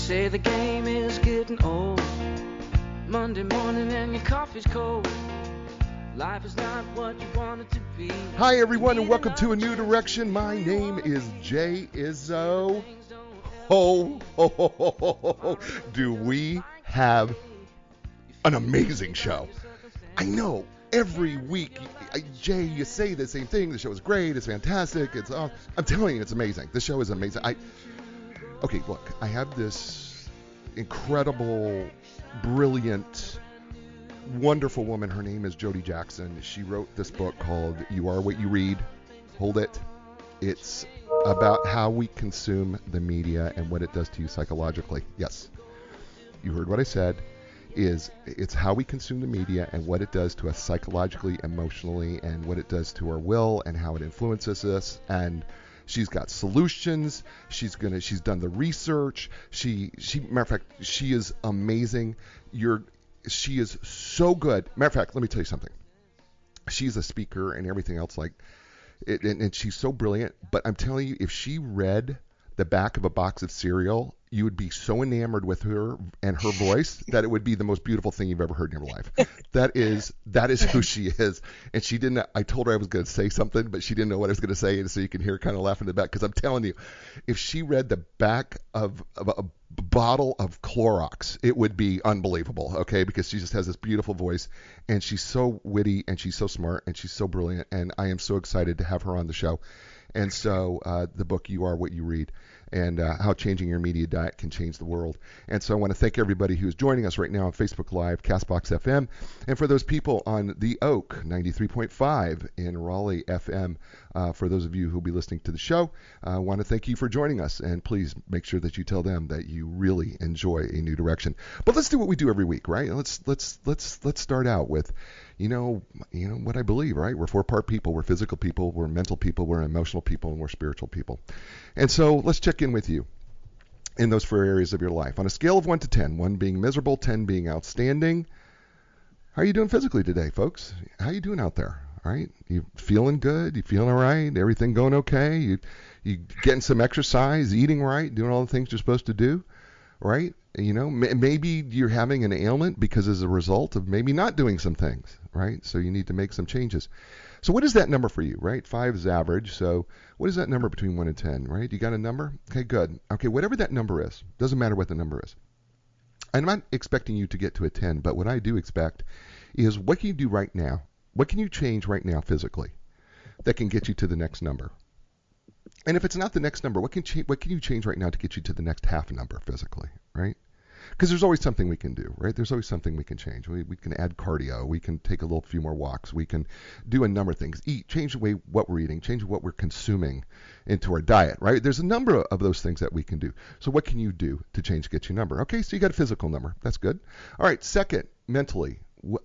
say the game is getting old. Monday morning and your coffee's cold. Life is not what you want it to be. Hi, everyone, and welcome to A New Direction. My name is Jay Izzo. Do we have an amazing show? I know every week, Jay, you say the same thing. The show is great. It's fantastic. I'm telling you, it's amazing. The show is amazing. Okay, look, I have this incredible, brilliant, wonderful woman. Her name is Jodie Jackson. She wrote this book called You Are What You Read. Hold it. It's about how we consume the media and what it does to you psychologically. Yes, you heard what I said. It's how we consume the media and what it does to us psychologically, emotionally, and what it does to our will and how it influences us. And she's got solutions. She's done the research. Matter of fact, she is amazing. She is so good. Matter of fact, let me tell you something. She's a speaker and everything else like it, and she's so brilliant. But I'm telling you, if she read the back of a box of cereal, you would be so enamored with her and her voice that it would be the most beautiful thing you've ever heard in your life. That is who she is. And she didn't. I told her I was going to say something, but she didn't know what I was going to say, and so you can hear her kind of laughing in the back. Because I'm telling you, if she read the back of a bottle of Clorox, it would be unbelievable. Okay, because she just has this beautiful voice, and she's so witty, and she's so smart, and she's so brilliant, and I am so excited to have her on the show. And so the book, You Are What You Read, and how changing your media diet can change the world. And so I want to thank everybody who is joining us right now on Facebook Live, CastBox FM, and for those people on The Oak 93.5 in Raleigh FM. For those of you who will be listening to the show, I want to thank you for joining us, and please make sure that you tell them that you really enjoy A New Direction. But let's do what we do every week, right? Let's start out with, you know what I believe, right? We're four-part people. We're physical people. We're mental people. We're emotional people, and we're spiritual people. And so let's check in with you in those four areas of your life. On a scale of 1 to 10, 1 being miserable, 10 being outstanding, how are you doing physically today, folks? How are you doing out there? All right? You feeling good? You feeling all right? Everything going okay? You getting some exercise, eating right, doing all the things you're supposed to do, right? Maybe you're having an ailment because as a result of maybe not doing some things, right? So you need to make some changes. So what is that number for you, right? 5 is average. So what is that number between 1 and 10, right? You got a number? Okay, good. Okay, whatever that number is, doesn't matter what the number is. I'm not expecting you to get to a 10, but what I do expect is what can you do right now? What can you change right now physically that can get you to the next number? And if it's not the next number, what can you change right now to get you to the next half number physically, right? Because there's always something we can do, right? There's always something we can change. We can add cardio. We can take a few more walks. We can do a number of things. Eat, change the way what we're eating, change what we're consuming into our diet, right? There's a number of those things that we can do. So what can you do to get your number? Okay, so you got a physical number. That's good. All right, second, mentally.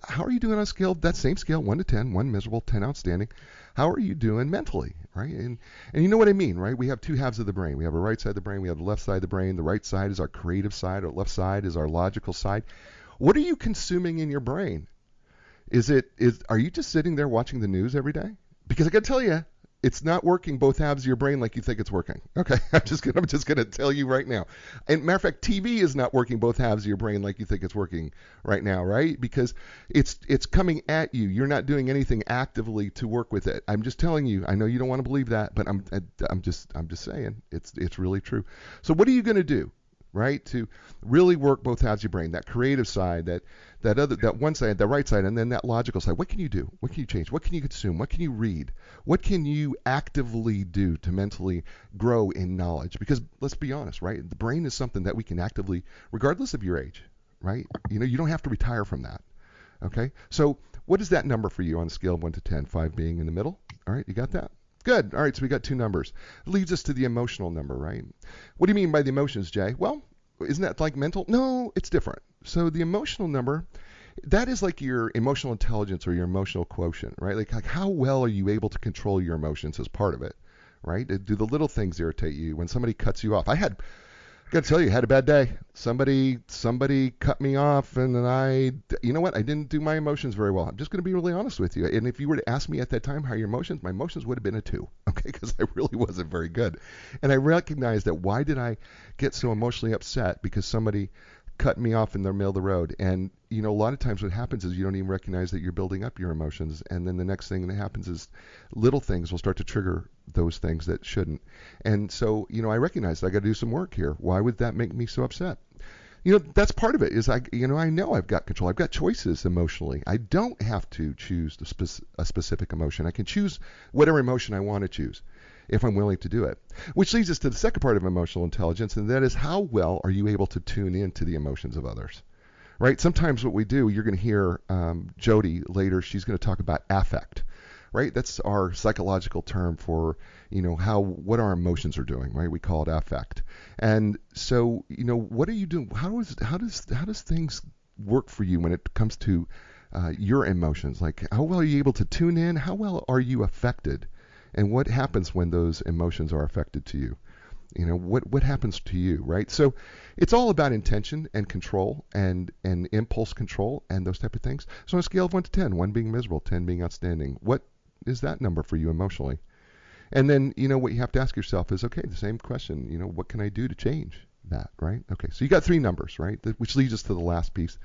How are you doing on a scale, that same scale, 1 to 10, 1 miserable, 10 outstanding? How are you doing mentally, right? And you know what I mean, right? We have two halves of the brain. We have a right side of the brain. We have the left side of the brain. The right side is our creative side. Our left side is our logical side. What are you consuming in your brain? Are you just sitting there watching the news every day? Because I got to tell you, it's not working both halves of your brain like you think it's working. Okay, I'm just gonna tell you right now. And matter of fact, TV is not working both halves of your brain like you think it's working right now, right? Because it's coming at you. You're not doing anything actively to work with it. I'm just telling you. I know you don't want to believe that, but I'm just saying it's really true. So what are you gonna do, right, to really work both halves of your brain? That creative side, that one side, the right side, and then that logical side. What can you do? What can you change? What can you consume? What can you read? What can you actively do to mentally grow in knowledge? Because let's be honest, right? The brain is something that we can actively, regardless of your age, right? You don't have to retire from that. Okay? So what is that number for you on a scale of 1 to 10, 5 being in the middle? All right, you got that? Good. All right, so we got 2 numbers. It leads us to the emotional number, right? What do you mean by the emotions, Jay? Well, isn't that like mental? No, it's different. So the emotional number, that is like your emotional intelligence or your emotional quotient, right? Like how well are you able to control your emotions as part of it, right? Do the little things irritate you when somebody cuts you off? I had Got to tell you, had a bad day. Somebody cut me off, and then you know what? I didn't do my emotions very well. I'm just going to be really honest with you. And if you were to ask me at that time how your emotions, my emotions would have been a 2, okay? Because I really wasn't very good. And I recognized that why did I get so emotionally upset? Because somebody cut me off in the middle of the road. And a lot of times what happens is you don't even recognize that you're building up your emotions, and then the next thing that happens is little things will start to trigger those things that shouldn't. And so, I recognize I got to do some work here. Why would that make me so upset? That's part of it. Is I know I've got control. I've got choices emotionally. I don't have to choose a specific emotion. I can choose whatever emotion I want to choose if I'm willing to do it. Which leads us to the second part of emotional intelligence, and that is how well are you able to tune into the emotions of others, right? Sometimes what we do, you're going to hear Jodie later, she's going to talk about affect, right? That's our psychological term for, what our emotions are doing, right? We call it affect. And so, what are you doing? How does things work for you when it comes to your emotions? Like, how well are you able to tune in? How well are you affected? And what happens when those emotions are affected to you? What happens to you, right? So it's all about intention and control and impulse control and those type of things. So on a scale of 1 to 10, 1 being miserable, 10 being outstanding, what is that number for you emotionally? And then, what you have to ask yourself is, okay, the same question, what can I do to change that, right? Okay, so you got 3 numbers, right? Which leads us to the last piece.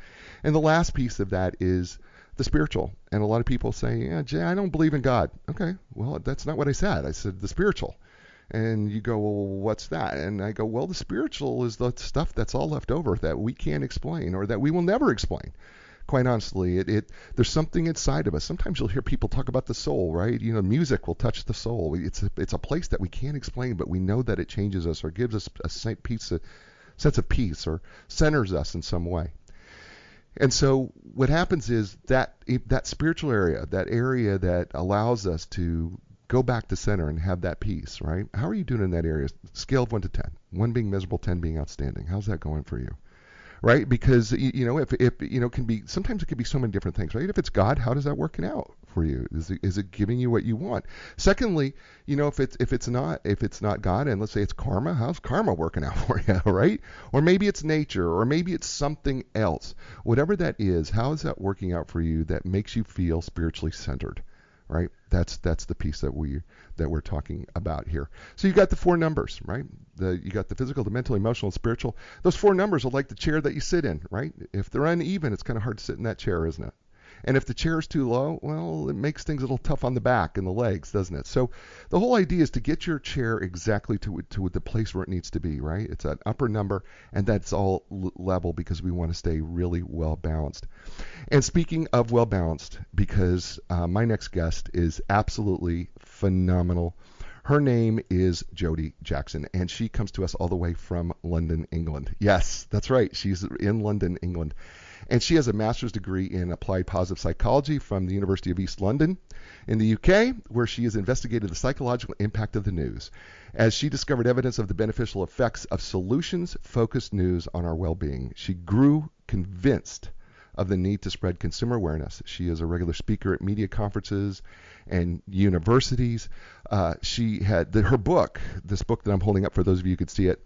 And the last piece of that is the spiritual. And a lot of people say, yeah, Jay, I don't believe in God. Okay, well, that's not what I said. I said the spiritual. And you go, well, what's that? And I go, well, the spiritual is the stuff that's all left over that we can't explain or that we will never explain. Quite honestly, there's something inside of us. Sometimes you'll hear people talk about the soul, right? Music will touch the soul. It's a place that we can't explain, but we know that it changes us or gives us a sense of peace or centers us in some way. And so what happens is that spiritual area, that area that allows us to go back to center and have that peace, right? How are you doing in that area? Scale of 1 to 10. 1 being miserable, 10 being outstanding. How's that going for you? Right? Because if can be, sometimes it can be so many different things, right? If it's God, how does that working out for you? Is it giving you what you want? Secondly, if it's not God, and let's say it's karma, how's karma working out for you, right? Or maybe it's nature, or maybe it's something else. Whatever that is, how is that working out for you that makes you feel spiritually centered? Right? That's the piece that we're talking about here. So you got the 4 numbers, right? You got the physical, the mental, emotional, and spiritual. Those 4 numbers are like the chair that you sit in, right? If they're uneven, it's kind of hard to sit in that chair, isn't it? And if the chair is too low, well, it makes things a little tough on the back and the legs, doesn't it? So the whole idea is to get your chair exactly to the place where it needs to be, right? It's an upper number, and that's all level because we want to stay really well balanced. And speaking of well balanced, because my next guest is absolutely phenomenal. Her name is Jodie Jackson, and she comes to us all the way from London, England. Yes, that's right. She's in London, England. And she has a master's degree in applied positive psychology from the University of East London in the UK, where she has investigated the psychological impact of the news, as she discovered evidence of the beneficial effects of solutions-focused news on our well-being. She grew convinced of the need to spread consumer awareness. She is a regular speaker at media conferences and universities. She had her book, this book that I'm holding up for those of you who could see it,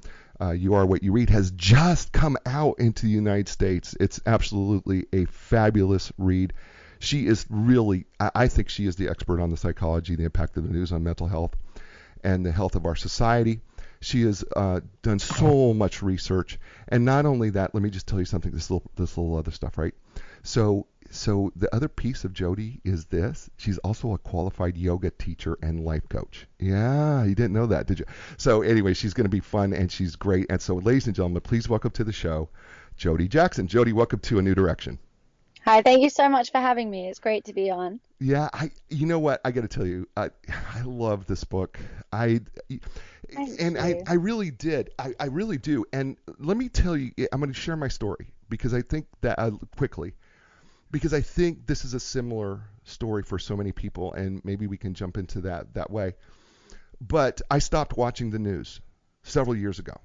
You Are What You Read, has just come out into the United States. It's absolutely a fabulous read. She is really, I think she is the expert on the psychology, the impact of the news on mental health and the health of our society. She has done so much research, and not only that, let me just tell you something. This little other stuff, right? So the other piece of Jodie is this: she's also a qualified yoga teacher and life coach. Yeah, you didn't know that, did you? So anyway, she's going to be fun and she's great. And so, ladies and gentlemen, please welcome to the show, Jodie Jackson. Jodie, welcome to A New Direction. Hi, thank you so much for having me. It's great to be on. Yeah, you know what? I got to tell you, I love this book. I really did. I really do. And let me tell you, I'm going to share my story because I think that quickly, because I think this is a similar story for so many people, and maybe we can jump into that way. But I stopped watching the news several years ago.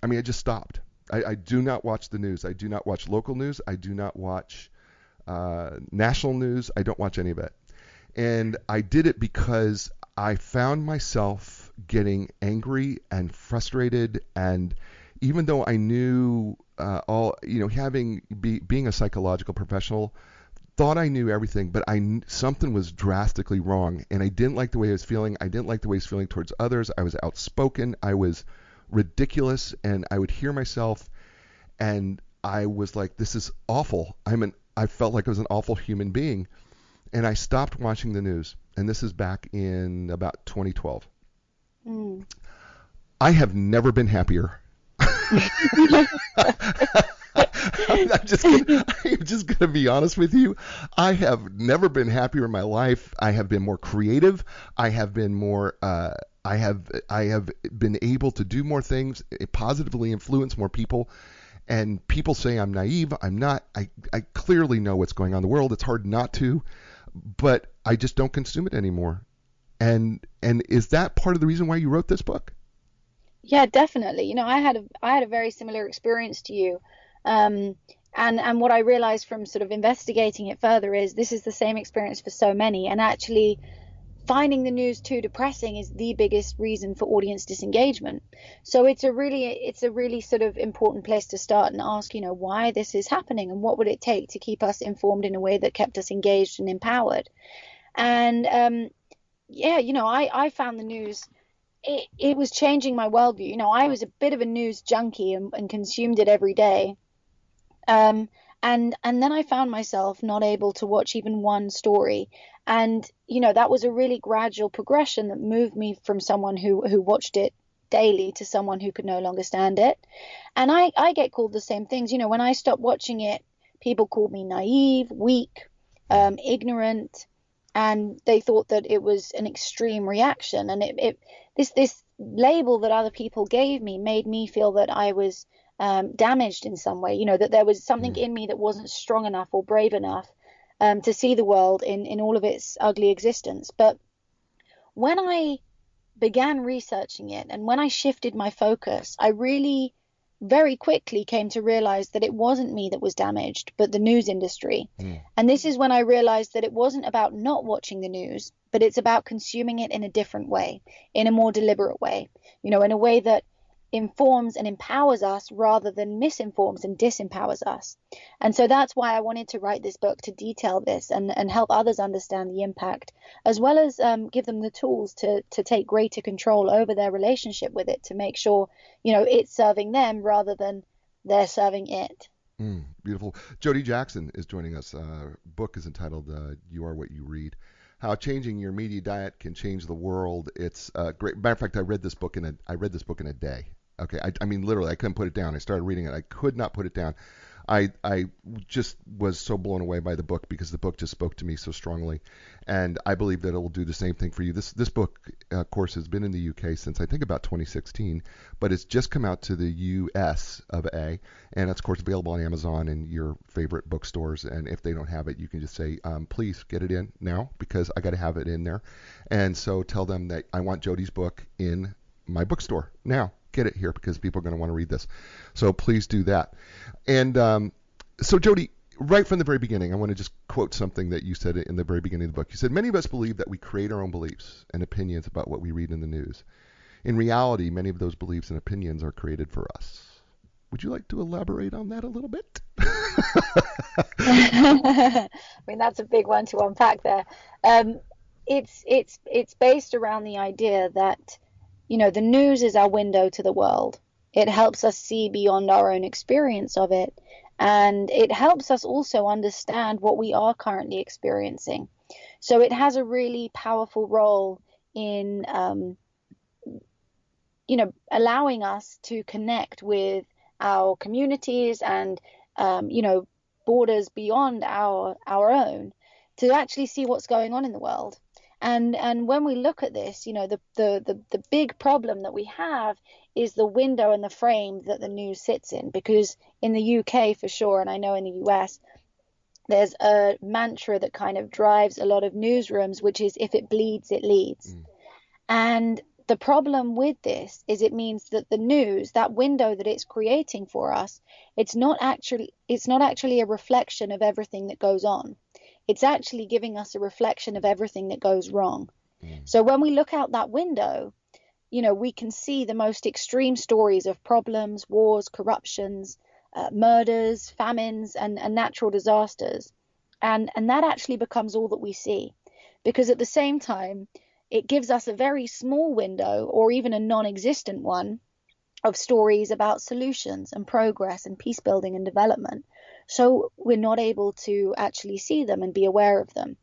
I mean, I just stopped. I do not watch the news. I do not watch local news. I do not watch national news. I don't watch any of it. And I did it because I found myself getting angry and frustrated and even though I knew being a psychological professional, thought I knew everything, but something was drastically wrong, and I didn't like the way I was feeling. I didn't like the way I was feeling towards others. I was outspoken. I was ridiculous, and I would hear myself, and I was like, "This is awful." I felt like I was an awful human being, and I stopped watching the news. And this is back in about 2012. Mm. I have never been happier. I'm just gonna be honest with you. I have never been happier in my life. I have been more creative. I have been more. I have been able to do more things, positively influence more people. And people say I'm naive. I'm not. I clearly know what's going on in the world. It's hard not to, but I just don't consume it anymore. And is that part of the reason why you wrote this book? Yeah, definitely. I had a very similar experience to you. And what I realized from sort of investigating it further is this is the same experience for so many. And actually finding the news too depressing is the biggest reason for audience disengagement. So it's a really sort of important place to start and ask, why this is happening and what would it take to keep us informed in a way that kept us engaged and empowered. And I found the news. It was changing my worldview. I was a bit of a news junkie and consumed it every day. And then I found myself not able to watch even one story. And, that was a really gradual progression that moved me from someone who watched it daily to someone who could no longer stand it. And I get called the same things. When I stopped watching it, people called me naive, weak, ignorant, and they thought that it was an extreme reaction. And this label that other people gave me made me feel that I was damaged in some way, that there was something in me that wasn't strong enough or brave enough to see the world in all of its ugly existence. But when I began researching it and when I shifted my focus, I really very quickly came to realize that it wasn't me that was damaged, but the news industry. And this is when I realized that it wasn't about not watching the news, but it's about consuming it in a different way, in a more deliberate way, in a way that informs and empowers us rather than misinforms and disempowers us. And so that's why I wanted to write this book, to detail this and help others understand the impact, as well as give them the tools to take greater control over their relationship with it, to make sure, it's serving them rather than they're serving it. Beautiful. Jodie Jackson is joining us. Book is entitled You Are What You Read. How changing your media diet can change the world. It's great. Matter of fact, I read this book in a day. Okay, I mean literally, I couldn't put it down. I started reading it. I could not put it down. I just was so blown away by the book because the book just spoke to me so strongly, and I believe that it will do the same thing for you. This book, of course, has been in the UK since I think about 2016, but it's just come out to the US of A, and it's of course available on Amazon and your favorite bookstores. And if they don't have it, you can just say, please get it in now because I got to have it in there. And so tell them that I want Jodie's book in my bookstore now. Get it here because people are going to want to read this. So please do that. And so Jodie, right from the very beginning, I want to just quote something that you said in the very beginning of the book. You said, many of us believe that we create our own beliefs and opinions about what we read in the news. In reality, many of those beliefs and opinions are created for us. Would you like to elaborate on that a little bit? I mean, that's a big one to unpack there. It's based around the idea that the news is our window to the world. It helps us see beyond our own experience of it. And it helps us also understand what we are currently experiencing. So it has a really powerful role in, allowing us to connect with our communities and, borders beyond our own, to actually see what's going on in the world. And when we look at this, the big problem that we have is the window and the frame that the news sits in. Because in the UK for sure, and I know in the US, there's a mantra that kind of drives a lot of newsrooms, which is if it bleeds, it leads. And the problem with this is it means that the news, that window that it's creating for us, it's not actually a reflection of everything that goes on. It's actually giving us a reflection of everything that goes wrong. So when we look out that window, we can see the most extreme stories of problems, wars, corruptions, murders, famines, and natural disasters. And that actually becomes all that we see. Because at the same time, it gives us a very small window, or even a non-existent one, of stories about solutions and progress and peace building and development. So we're not able to actually see them and be aware of them.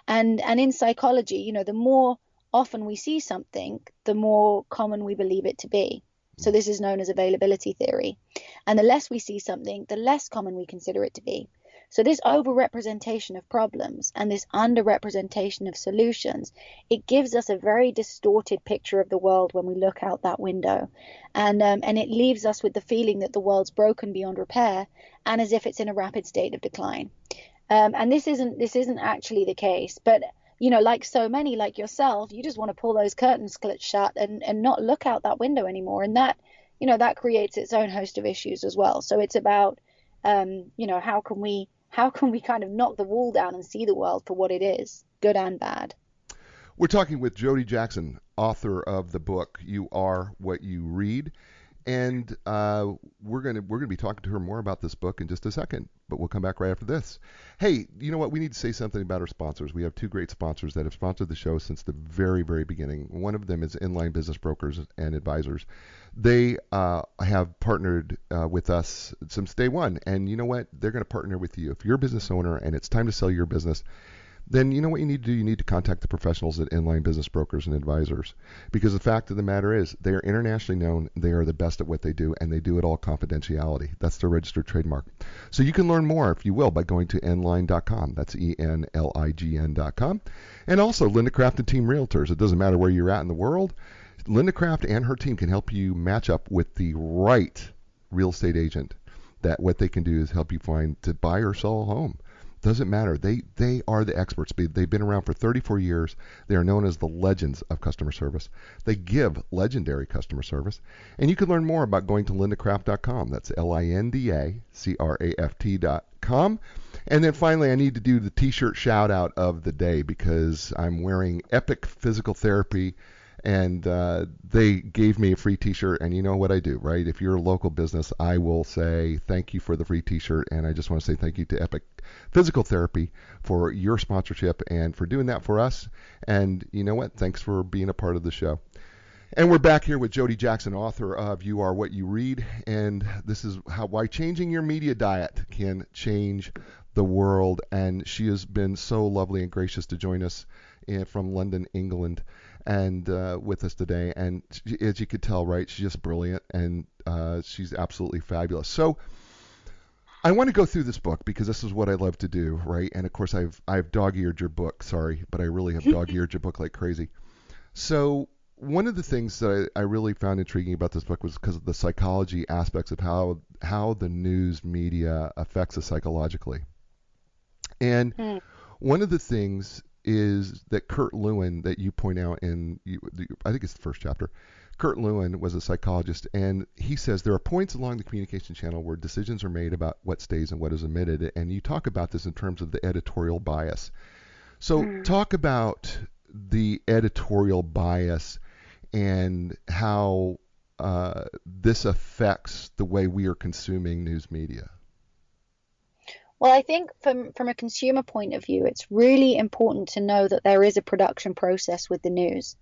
And in psychology, the more often we see something, the more common we believe it to be. So this is known as availability theory. And the less we see something, the less common we consider it to be. So this overrepresentation of problems and this underrepresentation of solutions, it gives us a very distorted picture of the world when we look out that window. And it leaves us with the feeling that the world's broken beyond repair and as if it's in a rapid state of decline. And this isn't actually the case. But like so many, like yourself, you just want to pull those curtains shut and not look out that window anymore. And that, that creates its own host of issues as well. So it's about, how can we kind of knock the wall down and see the world for what it is, good and bad. We're talking with Jodie Jackson, author of the book You Are What You Read. And we're gonna be talking to her more about this book in just a second, but we'll come back right after this. Hey, you know what? We need to say something about our sponsors. We have two great sponsors that have sponsored the show since the very, very beginning. One of them is Inline Business Brokers and Advisors. They have partnered with us since day one, and you know what? They're going to partner with you. If you're a business owner and it's time to sell your business, then you know what you need to do? You need to contact the professionals at Inline Business Brokers and Advisors. Because the fact of the matter is, they are internationally known, they are the best at what they do, and they do it all confidentiality. That's their registered trademark. So you can learn more, if you will, by going to enlign.com. That's ENLIGN.com. And also, Linda Craft and Team Realtors. It doesn't matter where you're at in the world. Linda Craft and her team can help you match up with the right real estate agent. That what they can do is help you find to buy or sell a home. Doesn't matter. They are the experts. They've been around for 34 years. They are known as the legends of customer service. They give legendary customer service. And you can learn more about going to lindacraft.com. That's LINDACRAFT.com. And then finally, I need to do the t-shirt shout out of the day because I'm wearing Epic Physical Therapy. And they gave me a free t-shirt, and you know what I do, right? If you're a local business, I will say thank you for the free t-shirt, and I just want to say thank you to Epic Physical Therapy for your sponsorship and for doing that for us. And you know what? Thanks for being a part of the show. And we're back here with Jodie Jackson, author of You Are What You Read, and this is why changing your media diet can change the world. And she has been so lovely and gracious to join us from London, England, and with us today. And as you could tell, right, she's just brilliant, and she's absolutely fabulous. So I want to go through this book because this is what I love to do, right? And of course, I've dog-eared your book. Sorry, but I really have dog-eared your book like crazy. So one of the things that I really found intriguing about this book was because of the psychology aspects of how the news media affects us psychologically. And one of the things is that Kurt Lewin, that you point out I think it's the first chapter. Kurt Lewin was a psychologist, and he says there are points along the communication channel where decisions are made about what stays and what is omitted, and you talk about this in terms of the editorial bias. So talk about the editorial bias and how this affects the way we are consuming news media. Well, I think from a consumer point of view, it's really important to know that there is a production process with the news.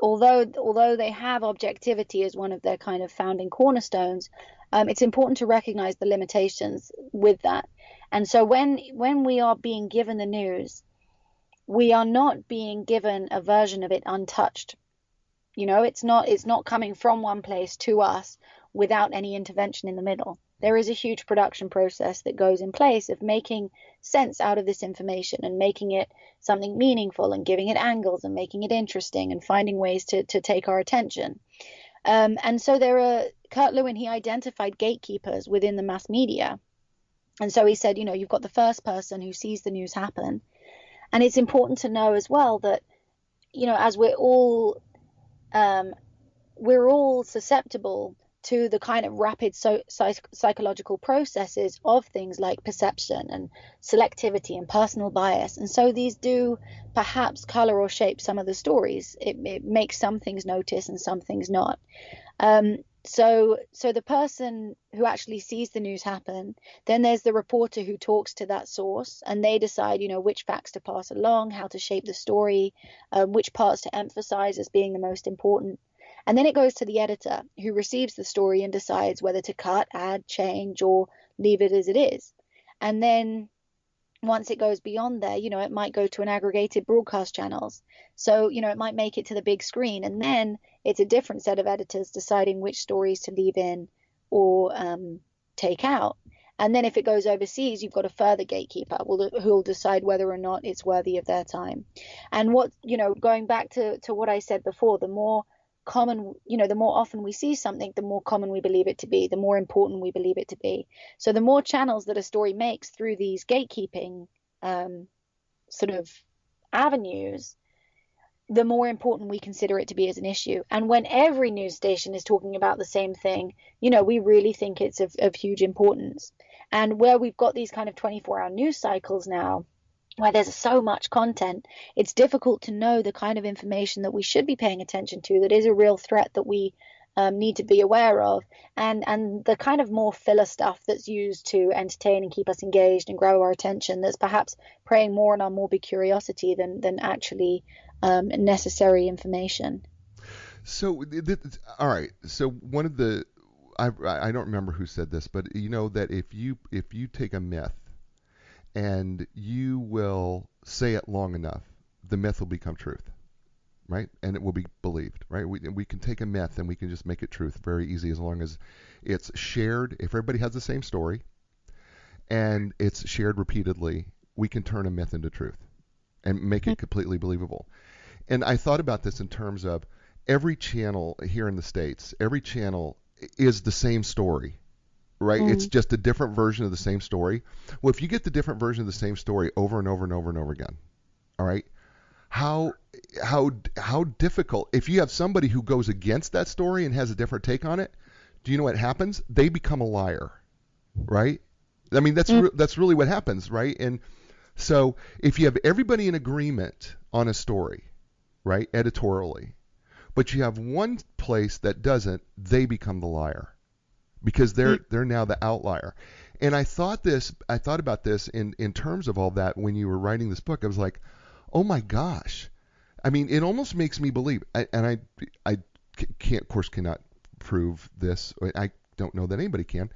Although they have objectivity as one of their kind of founding cornerstones, it's important to recognize the limitations with that. And so when we are being given the news, we are not being given a version of it untouched. It's not coming from one place to us without any intervention in the middle. There is a huge production process that goes in place of making sense out of this information and making it something meaningful and giving it angles and making it interesting and finding ways to take our attention. And so Kurt Lewin, he identified gatekeepers within the mass media. And so he said, you've got the first person who sees the news happen. And it's important to know as well that, as we're all susceptible to the kind of rapid psychological processes of things like perception and selectivity and personal bias. And so these do perhaps color or shape some of the stories. It makes some things notice and some things not. So the person who actually sees the news happen, then there's the reporter who talks to that source, and they decide, which facts to pass along, how to shape the story, which parts to emphasize as being the most important. And then it goes to the editor, who receives the story and decides whether to cut, add, change, or leave it as it is. And then once it goes beyond there, it might go to an aggregated broadcast channels. So, it might make it to the big screen. And then it's a different set of editors deciding which stories to leave in or take out. And then if it goes overseas, you've got a further gatekeeper who'll decide whether or not it's worthy of their time. And going back to what I said before, the more common, the more often we see something, the more common we believe it to be, the more important we believe it to be. So the more channels that a story makes through these gatekeeping sort of avenues, the more important we consider it to be as an issue. And when every news station is talking about the same thing, we really think it's of huge importance. And where we've got these kind of 24-hour news cycles now, where there's so much content, it's difficult to know the kind of information that we should be paying attention to that is a real threat that we need to be aware of, and the kind of more filler stuff that's used to entertain and keep us engaged and grow our attention, that's perhaps preying more on our morbid curiosity than actually necessary information. So, all right. So one of the, I don't remember who said this, but that if you take a myth and you will say it long enough, the myth will become truth, right? And it will be believed, right? We can take a myth and we can just make it truth very easy, as long as it's shared. If everybody has the same story and it's shared repeatedly, we can turn a myth into truth and make it completely believable. And I thought about this in terms of every channel here in the States, every channel is the same story, right? It's just a different version of the same story. Well, if you get the different version of the same story over and over and over and over again, all right, how difficult, if you have somebody who goes against that story and has a different take on it, do you know what happens? They become a liar, right? I mean, that's really what happens, right? And so if you have everybody in agreement on a story, right, editorially, but you have one place that doesn't, they become the liar, because they're now the outlier. And I thought about this in terms of all that when you were writing this book. I was like, oh my gosh. I mean, it almost makes me believe, and I can't, of course, cannot prove this. I don't know that anybody can,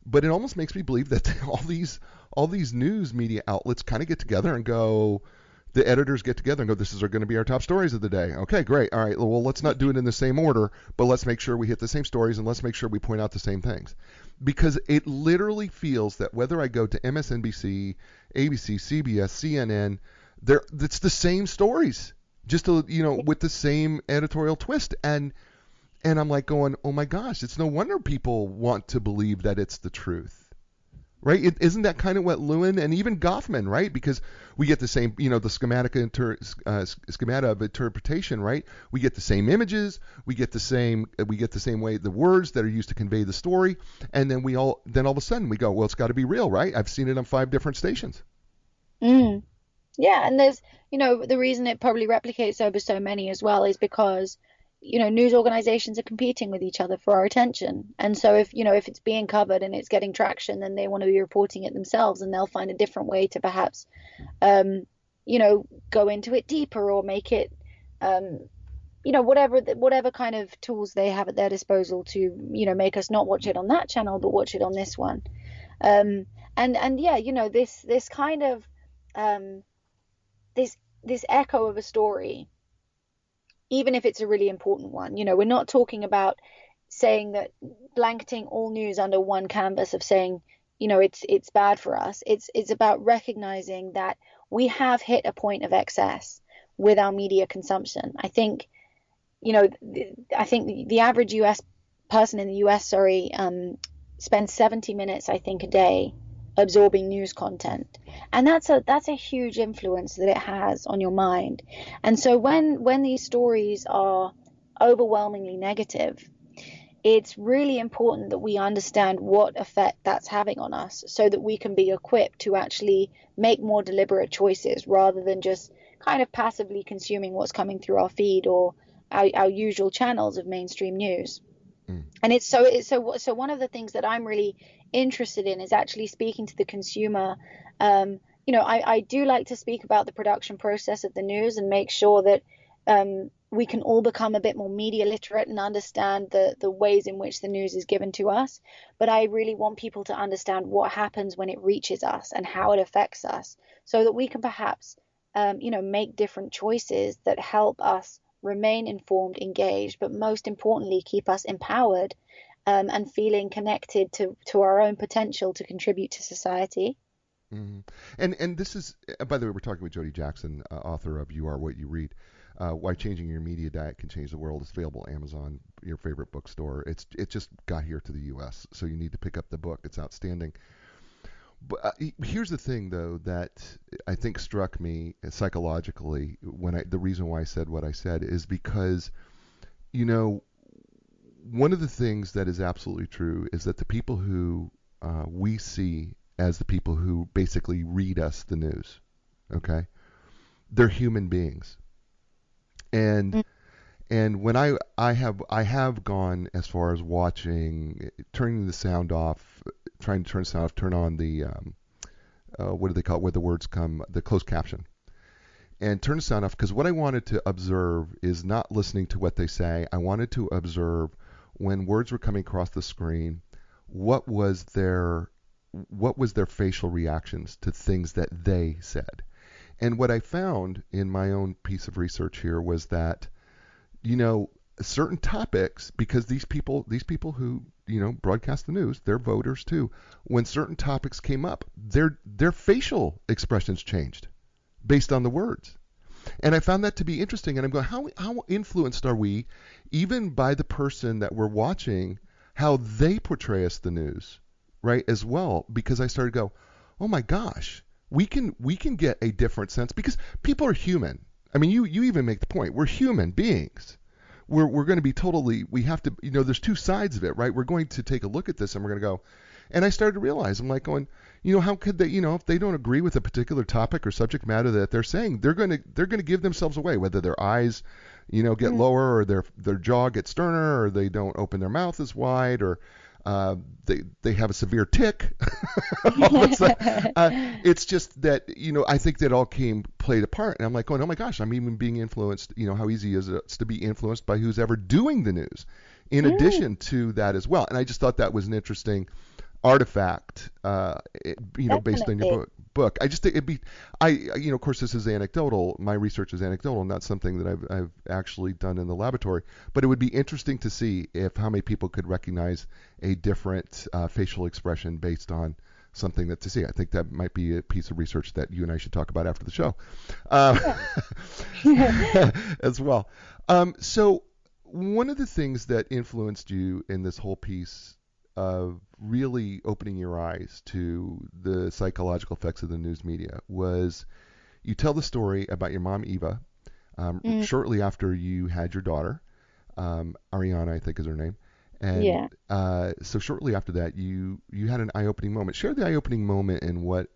but it almost makes me believe that all these news media outlets kind of get together and go, the editors get together and go, this is going to be our top stories of the day. Okay, great. All right. Well, let's not do it in the same order, but let's make sure we hit the same stories and let's make sure we point out the same things. Because it literally feels that whether I go to MSNBC, ABC, CBS, CNN, it's the same stories, just with the same editorial twist. And I'm like going, oh my gosh, it's no wonder people want to believe that it's the truth. Right? Isn't that kind of what Lewin and even Goffman, right? Because we get the same, the schemata of interpretation, right? We get the same images, we get the same way, the words that are used to convey the story, and then all of a sudden we go, well, it's got to be real, right? I've seen it on 5 different stations. Yeah, and there's, the reason it probably replicates over so many as well is because news organizations are competing with each other for our attention. And so if it's being covered and it's getting traction, then they want to be reporting it themselves, and they'll find a different way to perhaps, go into it deeper or make it, whatever kind of tools they have at their disposal to, make us not watch it on that channel, but watch it on this one. And yeah, this kind of, this echo of a story, even if it's a really important one, we're not talking about saying that blanketing all news under one canvas of saying, it's bad for us. It's about recognizing that we have hit a point of excess with our media consumption. I think the average US person in the US, spends 70 minutes, I think, a day absorbing news content, and that's a huge influence that it has on your mind. And so when these stories are overwhelmingly negative, it's really important that we understand what effect that's having on us so that we can be equipped to actually make more deliberate choices rather than just kind of passively consuming what's coming through our feed or our usual channels of mainstream news. Mm. And it's so one of the things that I'm really interested in is actually speaking to the consumer. I do like to speak about the production process of the news and make sure that we can all become a bit more media literate and understand the ways in which the news is given to us. But I really want people to understand what happens when it reaches us and how it affects us so that we can perhaps, make different choices that help us remain informed, engaged, but most importantly, keep us empowered and feeling connected to our own potential to contribute to society. Mm. And this is, by the way, we're talking with Jodie Jackson, author of You Are What You Read. Why Changing Your Media Diet Can Change the World. It's available at Amazon, your favorite bookstore. It just got here to the U.S., so you need to pick up the book. It's outstanding. But here's the thing, though, that I think struck me psychologically the reason why I said what I said is because, you know, one of the things that is absolutely true is that the people who we see as the people who basically read us the news, okay, they're human beings. And Mm. and when I have gone as far as watching, turning the sound off, trying to turn the sound off, turn on the what do they call it, where the words come, the closed caption, and turn the sound off because what I wanted to observe is not listening to what they say. I wanted to observe when words were coming across the screen, what was their facial reactions to things that they said. And what I found in my own piece of research here was that, certain topics, because these people who, broadcast the news, they're voters too. When certain topics came up, their facial expressions changed based on the words. And I found that to be interesting. And I'm going, how influenced are we, even by the person that we're watching, how they portray us the news, right, as well? Because I started to go, oh my gosh, we can get a different sense because people are human. I mean, you even make the point. We're human beings. We're going to be totally. We have to. There's two sides of it, right? We're going to take a look at this, and we're going to go. And I started to realize, I'm like going, how could they, if they don't agree with a particular topic or subject matter that they're saying, they're going to give themselves away, whether their eyes, get lower or their jaw gets sterner or they don't open their mouth as wide or they have a severe tic. All this, it's just that I think that all played a part, and I'm like going, oh my gosh, I'm even being influenced. How easy is it to be influenced by who's ever doing the news, in addition to that as well. And I just thought that was an interesting artifact, based on your Definitely. book. I just think of course this is anecdotal. My research is anecdotal, not something that I've actually done in the laboratory. But it would be interesting to see how many people could recognize a different facial expression based on something that to see. I think that might be a piece of research that you and I should talk about after the show, as well. So one of the things that influenced you in this whole piece of really opening your eyes to the psychological effects of the news media was you tell the story about your mom, Eva, shortly after you had your daughter, Ariana, I think is her name. And Yeah. so shortly after that, you had an eye-opening moment. Share the eye-opening moment and what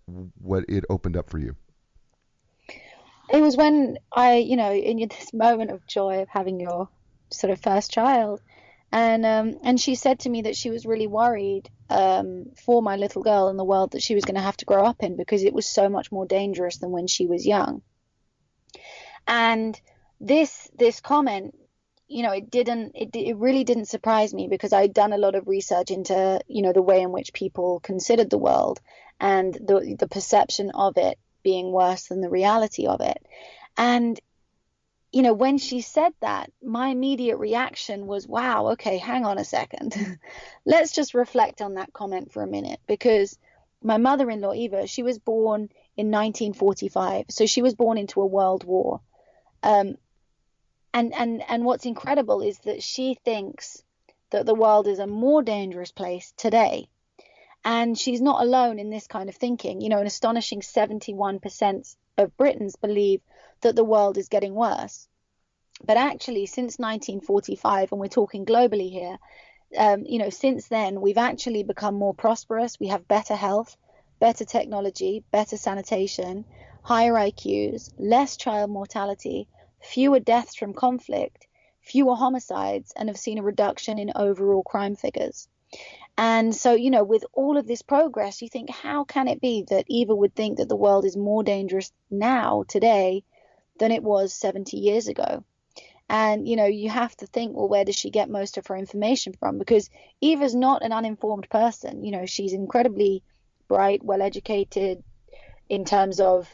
it opened up for you. It was when in this moment of joy of having your sort of first child, and she said to me that she was really worried for my little girl and the world that she was going to have to grow up in because it was so much more dangerous than when she was young. And this comment, it really didn't surprise me because I'd done a lot of research into the way in which people considered the world and the perception of it being worse than the reality of it. And when she said that, my immediate reaction was, wow, okay, hang on a second. Let's just reflect on that comment for a minute, because my mother-in-law, Eva, she was born in 1945. So she was born into a world war. And what's incredible is that she thinks that the world is a more dangerous place today. And she's not alone in this kind of thinking. An astonishing 71% of Britons believe that the world is getting worse. But actually, since 1945, and we're talking globally here, since then, we've actually become more prosperous. We have better health, better technology, better sanitation, higher IQs, less child mortality, fewer deaths from conflict, fewer homicides, and have seen a reduction in overall crime figures. And so, with all of this progress, you think, how can it be that Eva would think that the world is more dangerous now, today, than it was 70 years ago? And, you have to think, well, where does she get most of her information from? Because Eva's not an uninformed person. She's incredibly bright, well educated in terms of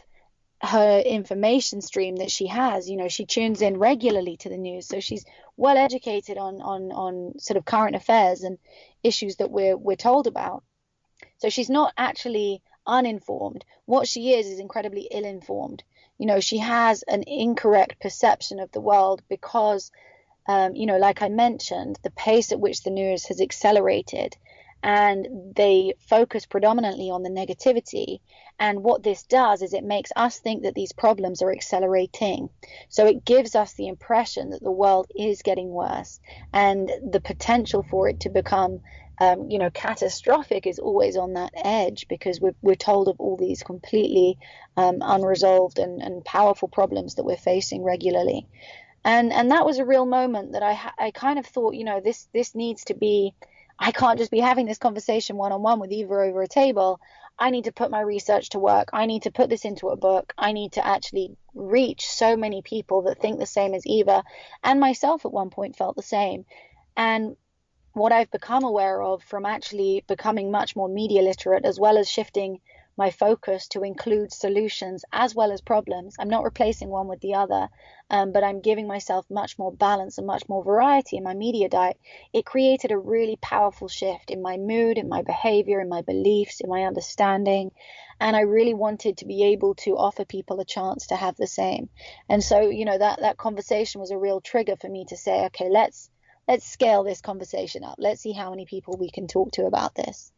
her information stream that she has. She tunes in regularly to the news, so she's well educated on sort of current affairs and issues that we're told about. So she's not actually uninformed. What she is incredibly ill-informed. She has an incorrect perception of the world because, like I mentioned, the pace at which the news has accelerated, and they focus predominantly on the negativity. And what this does is it makes us think that these problems are accelerating. So it gives us the impression that the world is getting worse, and the potential for it to become catastrophic is always on that edge, because we're told of all these completely unresolved and powerful problems that we're facing regularly. And that was a real moment that I kind of thought, this needs to be, I can't just be having this conversation one-on-one with Eva over a table. I need to put my research to work. I need to put this into a book. I need to actually reach so many people that think the same as Eva, and myself at one point felt the same. And what I've become aware of from actually becoming much more media literate, as well as shifting my focus to include solutions as well as problems. I'm not replacing one with the other, but I'm giving myself much more balance and much more variety in my media diet. It created a really powerful shift in my mood, in my behavior, in my beliefs, in my understanding. And I really wanted to be able to offer people a chance to have the same. And so, that conversation was a real trigger for me to say, okay, let's scale this conversation up. Let's see how many people we can talk to about this.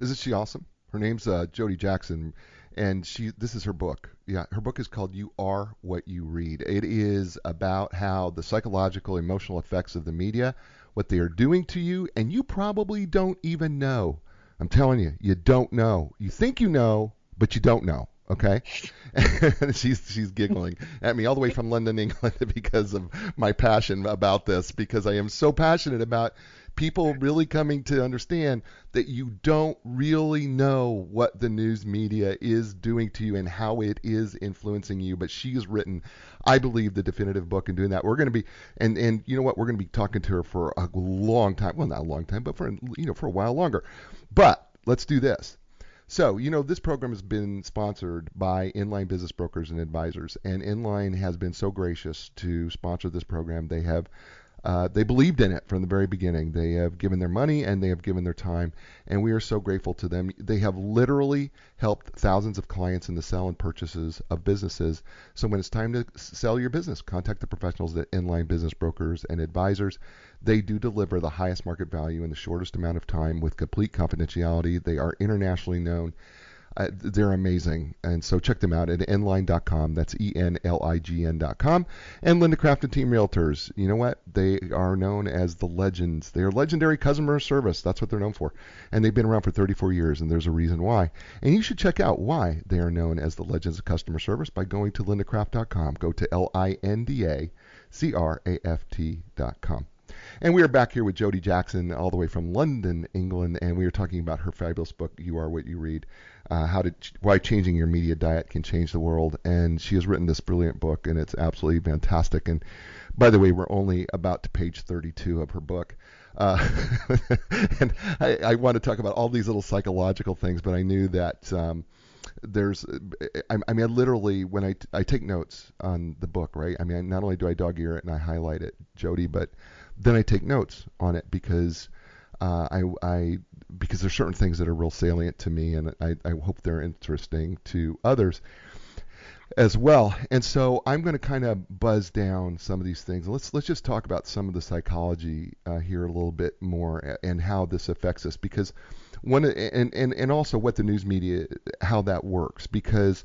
Isn't she awesome? Her name's Jodie Jackson, and this is her book. Yeah, her book is called You Are What You Read. It is about how the psychological, emotional effects of the media, what they are doing to you, and you probably don't even know. I'm telling you, you don't know. You think you know, but you don't know. Okay? she's giggling at me all the way from London, England, because of my passion about this, because I am so passionate about people really coming to understand that you don't really know what the news media is doing to you and how it is influencing you. But she has written, I believe, the definitive book in doing that. We're going to be, and you know what, we're going to be talking to her for a long time. Well, not a long time, but for a while longer. But let's do this. So, this program has been sponsored by Inline Business Brokers and Advisors, and Inline has been so gracious to sponsor this program. They believed in it from the very beginning. They have given their money and they have given their time, and we are so grateful to them. They have literally helped thousands of clients in the sale and purchases of businesses. So when it's time to sell your business, contact the professionals at Inline Business Brokers and Advisors. They do deliver the highest market value in the shortest amount of time with complete confidentiality. They are internationally known. They're amazing. And so check them out at nline.com. That's ENLIGN.com. And Linda Craft and Team Realtors. You know what? They are known as the legends. They are legendary customer service. That's what they're known for. And they've been around for 34 years, and there's a reason why. And you should check out why they are known as the legends of customer service by going to lindacraft.com. Go to LINDACRAFT.com. And we are back here with Jodie Jackson, all the way from London, England, and we are talking about her fabulous book, You Are What You Read, why changing your media diet can change the world. And she has written this brilliant book, and it's absolutely fantastic. And by the way, we're only about to page 32 of her book. And I want to talk about all these little psychological things, but I knew that I literally, when I take notes on the book, right? I mean, not only do I dog ear it and I highlight it, Jodie, but then I take notes on it because because there's certain things that are real salient to me, and I hope they're interesting to others as well. And so I'm going to kind of buzz down some of these things. Let's just talk about some of the psychology here a little bit more and how this affects us, because and also what the news media, how that works, because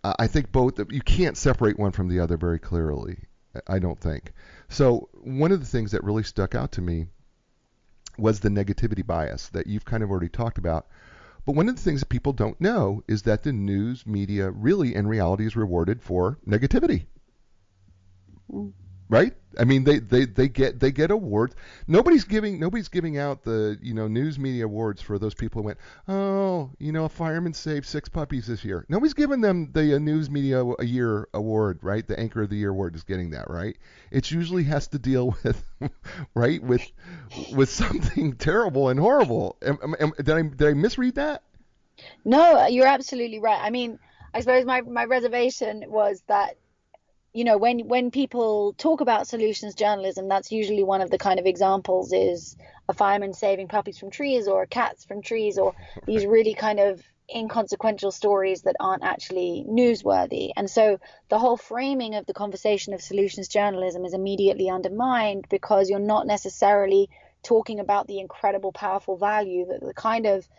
I think you can't separate one from the other very clearly. I don't think. So one of the things that really stuck out to me was the negativity bias that you've kind of already talked about. But one of the things that people don't know is that the news media really, in reality, is rewarded for negativity. Mm. Right? I mean, they get awards. Nobody's giving out the news media awards for those people who went, oh, a fireman saved 6 puppies this year. Nobody's giving them the news media a year award, right? The anchor of the year award is getting that, right? It usually has to deal with right with something terrible and horrible. Did I misread that? No, you're absolutely right. I mean, I suppose my reservation was that, when people talk about solutions journalism, that's usually one of the kind of examples is a fireman saving puppies from trees or cats from trees, or these Right. really kind of inconsequential stories that aren't actually newsworthy. And so the whole framing of the conversation of solutions journalism is immediately undermined because you're not necessarily talking about the incredible powerful value that the kind of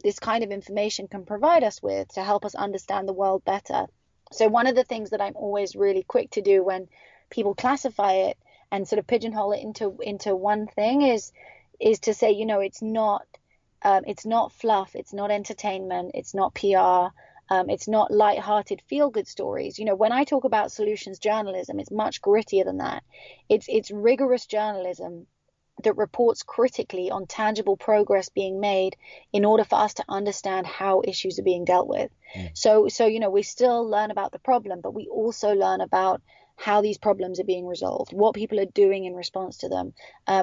this kind of information can provide us with to help us understand the world better. So one of the things that I'm always really quick to do when people classify it and sort of pigeonhole it into one thing is to say, it's not fluff, it's not entertainment, it's not PR, it's not light-hearted feel-good stories. When I talk about solutions journalism, it's much grittier than that. It's rigorous journalism that reports critically on tangible progress being made in order for us to understand how issues are being dealt with. Mm. So we still learn about the problem, but we also learn about how these problems are being resolved, what people are doing in response to them,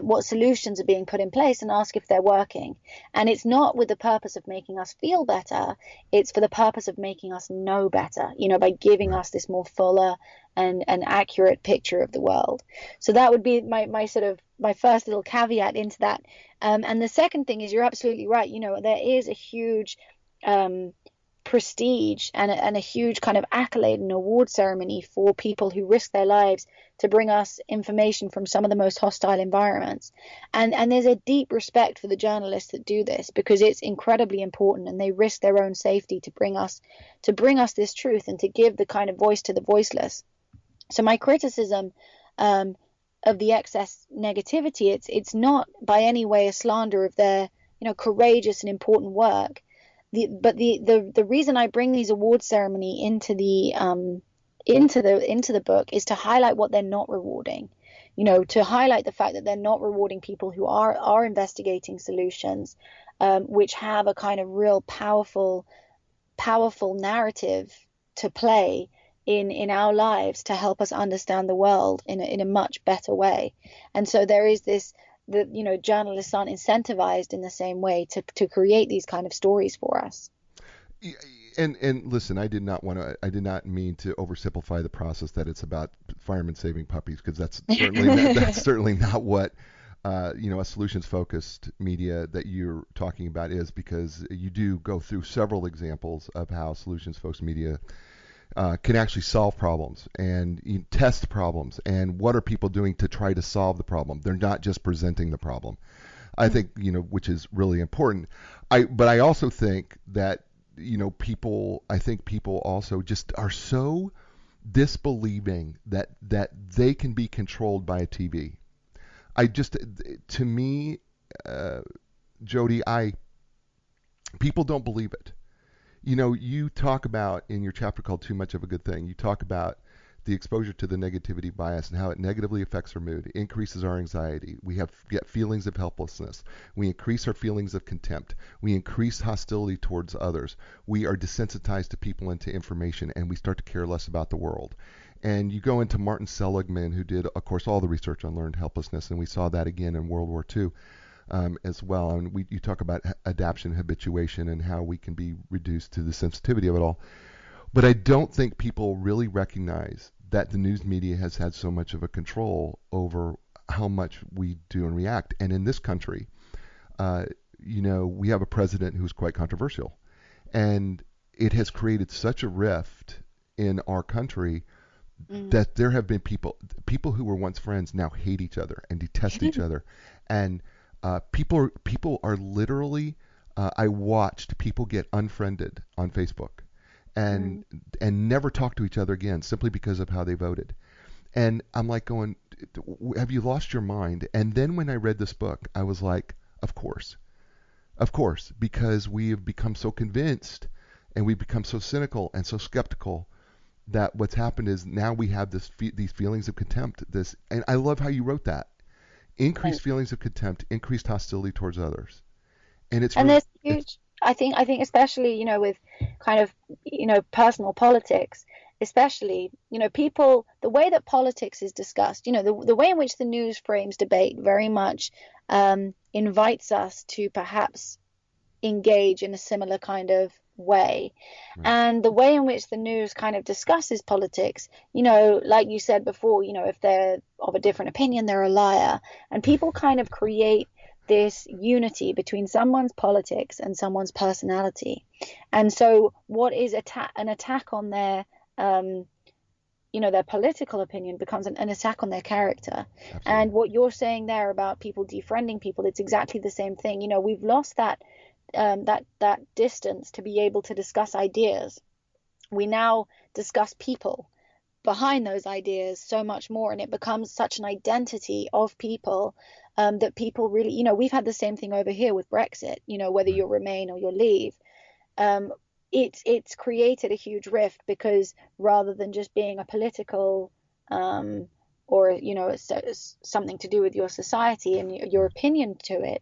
what solutions are being put in place, and ask if they're working. And it's not with the purpose of making us feel better, it's for the purpose of making us know better, by giving Right. us this more fuller and an accurate picture of the world. So that would be my sort of my first little caveat into that. And the second thing is, you're absolutely right. There is a huge prestige and a huge kind of accolade and award ceremony for people who risk their lives to bring us information from some of the most hostile environments. And there's a deep respect for the journalists that do this, because it's incredibly important, and they risk their own safety to bring us this truth and to give the kind of voice to the voiceless. So my criticism of the excess negativity, it's not by any way a slander of their courageous and important work. But the reason I bring these award ceremony into the book is to highlight what they're not rewarding. To highlight the fact that they're not rewarding people who are investigating solutions, which have a kind of real powerful narrative to play in our lives to help us understand the world in a much better way. And so there is this, that journalists aren't incentivized in the same way to create these kind of stories for us. And listen, I did not mean to oversimplify the process that it's about firemen saving puppies, because that's certainly not what a solutions focused media that you're talking about is, because you do go through several examples of how solutions focused media can actually solve problems and test problems, and what are people doing to try to solve the problem. They're not just presenting the problem. I think, which is really important. But I also think that, I think people also just are so disbelieving that they can be controlled by a TV. To me, Jody, people don't believe it. You talk about in your chapter called Too Much of a Good Thing, you talk about the exposure to the negativity bias and how it negatively affects our mood, increases our anxiety. We get feelings of helplessness. We increase our feelings of contempt. We increase hostility towards others. We are desensitized to people and to information, and we start to care less about the world. And you go into Martin Seligman, who did, of course, all the research on learned helplessness, and we saw that again in World War II. As well. And you talk about adaptation, habituation, and how we can be reduced to the sensitivity of it all. But I don't think people really recognize that the news media has had so much of a control over how much we do and react. And in this country, we have a president who's quite controversial. And it has created such a rift in our country that there have been people who were once friends now hate each other and detest each other. And people are literally, I watched people get unfriended on Facebook and never talk to each other again simply because of how they voted. And I'm like going, have you lost your mind? And then when I read this book, I was like, of course, because we have become so convinced and we've become so cynical and so skeptical that what's happened is now we have these feelings of contempt. And I love how you wrote that. Increased feelings of contempt, increased hostility towards others, and And there's huge. I think especially with kind of personal politics, especially people, the way that politics is discussed, the way in which the news frames debate very much invites us to perhaps engage in a similar kind of way. Right. And the way in which the news kind of discusses politics, like you said before, if they're of a different opinion, they're a liar. And people kind of create this unity between someone's politics and someone's personality. And so what is an attack on their their political opinion becomes an attack on their character. Absolutely. And what you're saying there about people defriending people, it's exactly the same thing. We've lost that distance to be able to discuss ideas. We now discuss people behind those ideas so much more, and it becomes such an identity of people that people really, we've had the same thing over here with Brexit, whether you remain or you leave. It's created a huge rift because rather than just being a political or something to do with your society and your opinion to it,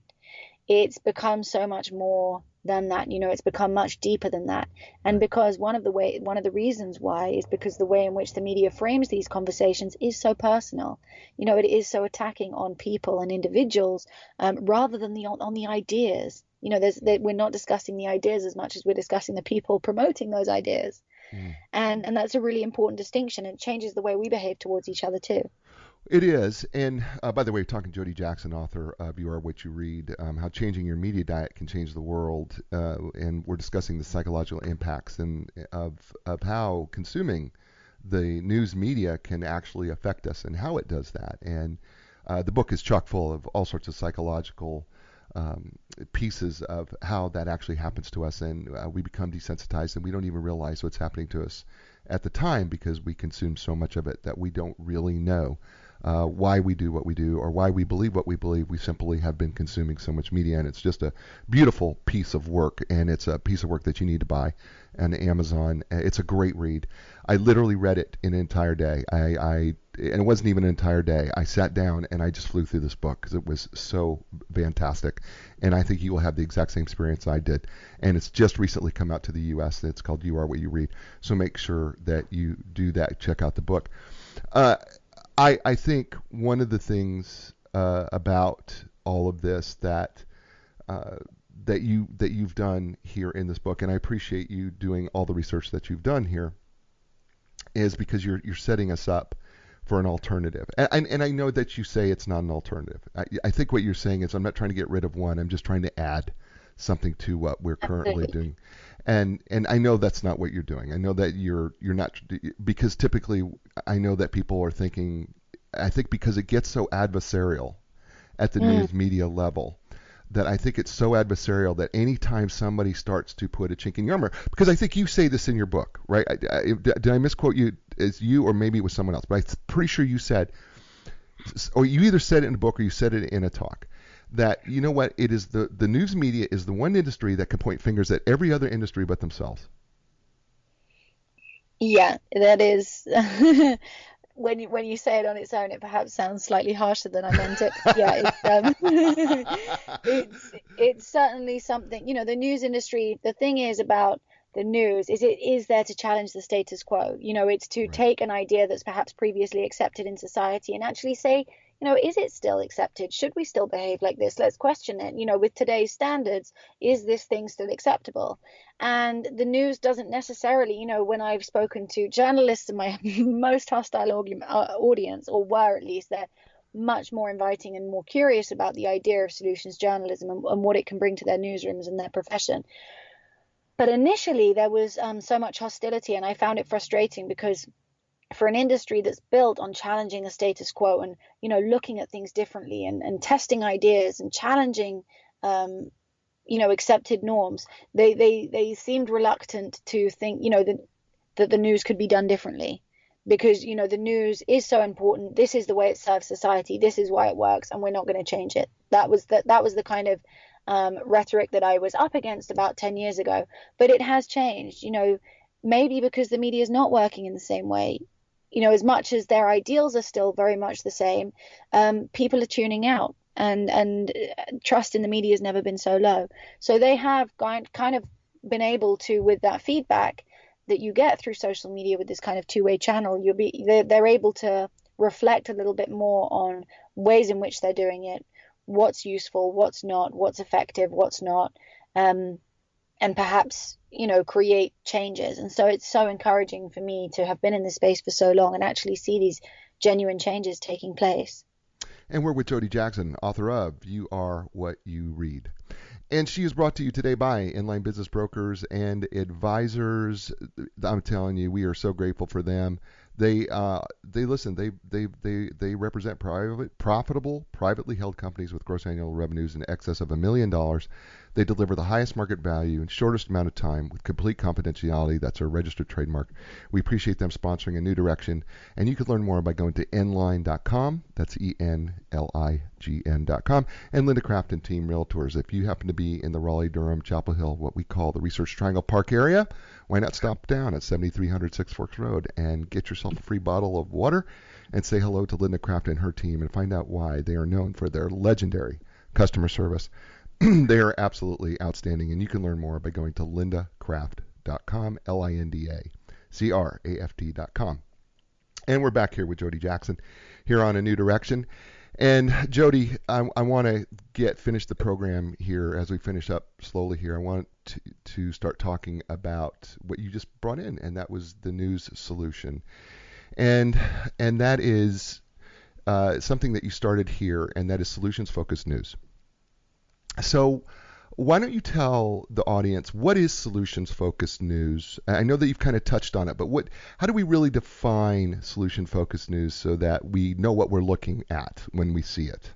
it's become so much more than that. It's become much deeper than that. And because one of the reasons why is because the way in which the media frames these conversations is so personal. It is so attacking on people and individuals rather than on the ideas. We're not discussing the ideas as much as we're discussing the people promoting those ideas. And that's a really important distinction. It changes the way we behave towards each other too. It is. And by the way, talking Jodie Jackson, author of You Are What You Read, how changing your media diet can change the world. And we're discussing the psychological impacts of how consuming the news media can actually affect us and how it does that. And the book is chock full of all sorts of psychological pieces of how that actually happens to us. And we become desensitized and we don't even realize what's happening to us at the time because we consume so much of it that we don't really know why we do what we do or why we believe what we believe. We simply have been consuming so much media, and it's just a beautiful piece of work, and it's a piece of work that you need to buy on Amazon. It's a great read. I literally read it in an entire day. And it wasn't even an entire day. I sat down and I just flew through this book because it was so fantastic. And I think you will have the exact same experience I did. And it's just recently come out to the U.S. It's called You Are What You Read. So make sure that you do that. Check out the book. I think one of the things about all of this that you've done here in this book, and I appreciate you doing all the research that you've done here, is because you're setting us up for an alternative. And I know that you say it's not an alternative. I think what you're saying is I'm not trying to get rid of one. I'm just trying to add something to what we're currently doing. And I know that's not what you're doing. I know that you're not, because typically I know that people are thinking, I think because it gets so adversarial at the news media level, that I think it's so adversarial that anytime somebody starts to put a chink in your armor, because I think you say this in your book, right? Did I misquote you as you, or maybe it was someone else, but I'm pretty sure you said, or you either said it in a book or you said it in a talk, that, you know what, it is the news media is the one industry that can point fingers at every other industry but themselves. Yeah, that is. When you say it on its own, it perhaps sounds slightly harsher than I meant it. Yeah, it's certainly something. The news industry. The thing is about the news is it is there to challenge the status quo. It's to take an idea that's perhaps previously accepted in society and actually say, is it still accepted? Should we still behave like this? Let's question it. With today's standards, is this thing still acceptable? And the news doesn't necessarily, when I've spoken to journalists in my most hostile audience, or were at least, they're much more inviting and more curious about the idea of solutions journalism and what it can bring to their newsrooms and their profession. But initially, there was so much hostility, and I found it frustrating because for an industry that's built on challenging the status quo and looking at things differently and testing ideas and challenging accepted norms, they seemed reluctant to think that the news could be done differently, because, the news is so important. This is the way it serves society. This is why it works, and we're not going to change it. That was the kind of rhetoric that I was up against about 10 years ago. But it has changed, maybe because the media is not working in the same way. As much as their ideals are still very much the same, people are tuning out, and trust in the media has never been so low. So they have kind of been able to, with that feedback that you get through social media with this kind of two-way channel, they're able to reflect a little bit more on ways in which they're doing it, what's useful, what's not, what's effective, what's not, and perhaps create changes. And so it's so encouraging for me to have been in this space for so long and actually see these genuine changes taking place. And we're with Jodie Jackson, author of You Are What You Read. And she is brought to you today by Inline Business Brokers and Advisors. I'm telling you, we are so grateful for them. They listen. They represent profitable, privately held companies with gross annual revenues in excess of $1 million. They deliver the highest market value in shortest amount of time with complete confidentiality. That's our registered trademark. We appreciate them sponsoring A New Direction. And you can learn more by going to nline.com. That's ENLIGN.com. And Linda Craft and Team Realtors. If you happen to be in the Raleigh-Durham, Chapel Hill, what we call the Research Triangle Park area, why not stop down at 7300 Six Forks Road and get yourself a free bottle of water and say hello to Linda Craft and her team and find out why they are known for their legendary customer service. They are absolutely outstanding, and you can learn more by going to lindacraft.com, LINDACRAFT.com. And we're back here with Jodie Jackson here on A New Direction. And Jodie, I want to finish the program here as we finish up slowly here. I want to start talking about what you just brought in, and that was the news solution. And that is something that you started here, and that is solutions-focused news. So why don't you tell the audience, what is solutions-focused news? I know that you've kind of touched on it, but how do we really define solution-focused news so that we know what we're looking at when we see it?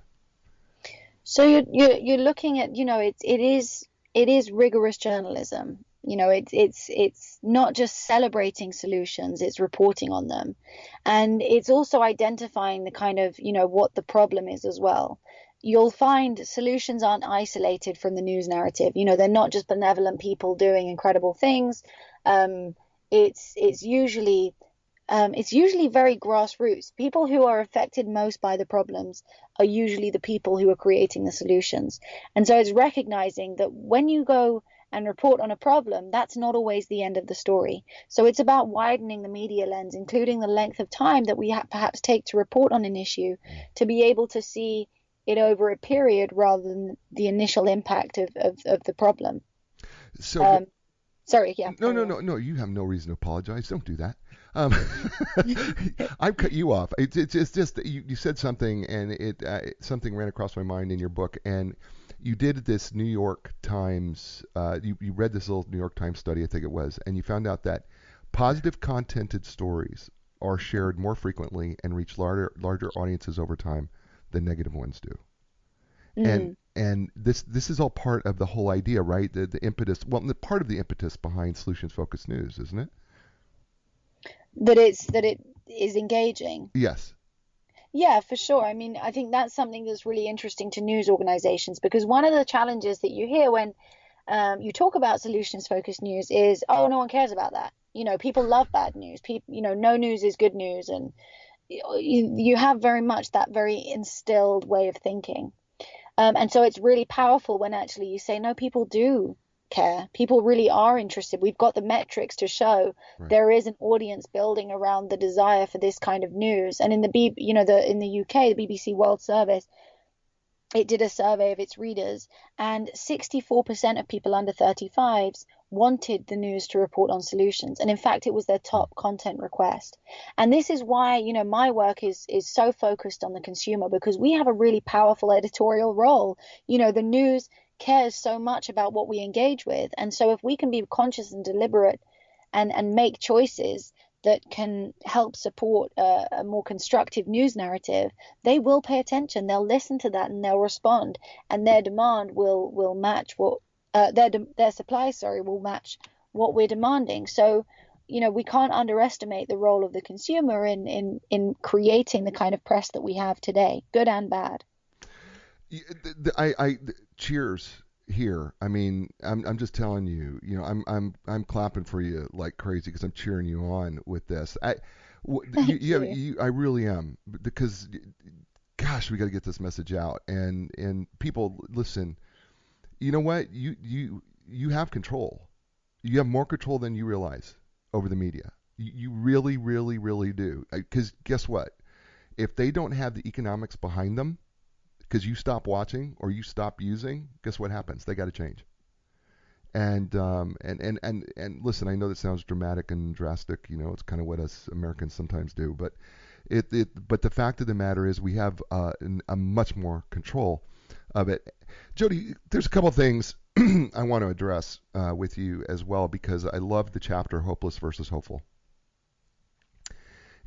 So you're looking at, it is rigorous journalism. It's not just celebrating solutions, it's reporting on them. And it's also identifying the kind of, what the problem is as well. You'll find solutions aren't isolated from the news narrative. They're not just benevolent people doing incredible things. It's usually very grassroots. People who are affected most by the problems are usually the people who are creating the solutions. And so it's recognizing that when you go and report on a problem, that's not always the end of the story. So it's about widening the media lens, including the length of time that we perhaps take to report on an issue, to be able to see it over a period rather than the initial impact of the problem. So, sorry, yeah. No, you have no reason to apologize. Don't do that. I've cut you off. It's just that you said something, and something ran across my mind in your book, and you did this New York Times, you read this little New York Times study, I think it was, and you found out that positive contented stories are shared more frequently and reach larger audiences over time than negative ones do. And this is all part of the whole idea, right? The impetus, part of the impetus behind solutions focused news, isn't it? That it is engaging. Yes. Yeah, for sure. I mean, I think that's something that's really interesting to news organizations, because one of the challenges that you hear when you talk about solutions focused news is, oh, no one cares about that. People love bad news. No news is good news, and you have very much that very instilled way of thinking. And so it's really powerful when actually you say, no, people do care. People really are interested. We've got the metrics to show there is an audience building around the desire for this kind of news. And in the UK, the BBC World Service, it did a survey of its readers, and 64% of people under 35s wanted the news to report on solutions. And in fact, it was their top content request. And this is why, my work is so focused on the consumer, because we have a really powerful editorial role. The news cares so much about what we engage with. And so if we can be conscious and deliberate and make choices that can help support a more constructive news narrative, they will pay attention. They'll listen to that and they'll respond, and their demand will match what their supply will match what we're demanding. So we can't underestimate the role of the consumer in creating the kind of press that we have today, good and bad. I cheers here. I mean, I'm just telling you, I'm clapping for you like crazy because I'm cheering you on with this. Thank you. I really am, because gosh, we got to get this message out, and people listen. You know what? You have control. You have more control than you realize over the media. You really, really, really do. Because guess what? If they don't have the economics behind them, because you stop watching or you stop using, guess what happens? They got to change. And listen, I know that sounds dramatic and drastic. It's kind of what us Americans sometimes do, but but the fact of the matter is we have a much more control of it. Jodie, there's a couple things I want to address with you as well, because I love the chapter Hopeless versus Hopeful.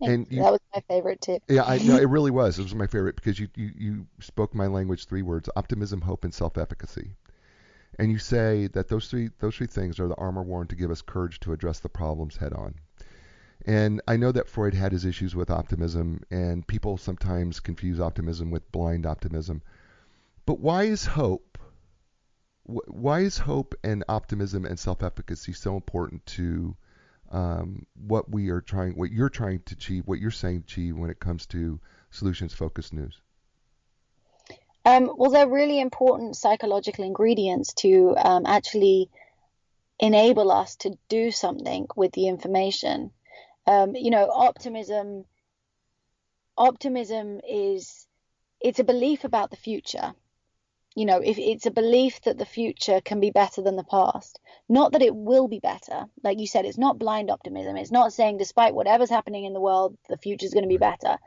And that was my favorite too. Yeah, I know, it really was. It was my favorite because you spoke my language, 3 words: optimism, hope, and self-efficacy. And you say that those three things are the armor worn to give us courage to address the problems head on. And I know that Freud had his issues with optimism, and people sometimes confuse optimism with blind optimism. But why is hope and optimism and self-efficacy so important to what you're trying to achieve, what you're saying to achieve when it comes to solutions-focused news? Well, they're really important psychological ingredients to actually enable us to do something with the information. Optimism it's a belief about the future. If it's a belief that the future can be better than the past, not that it will be better. Like you said, it's not blind optimism. It's not saying despite whatever's happening in the world, the future is going to be better.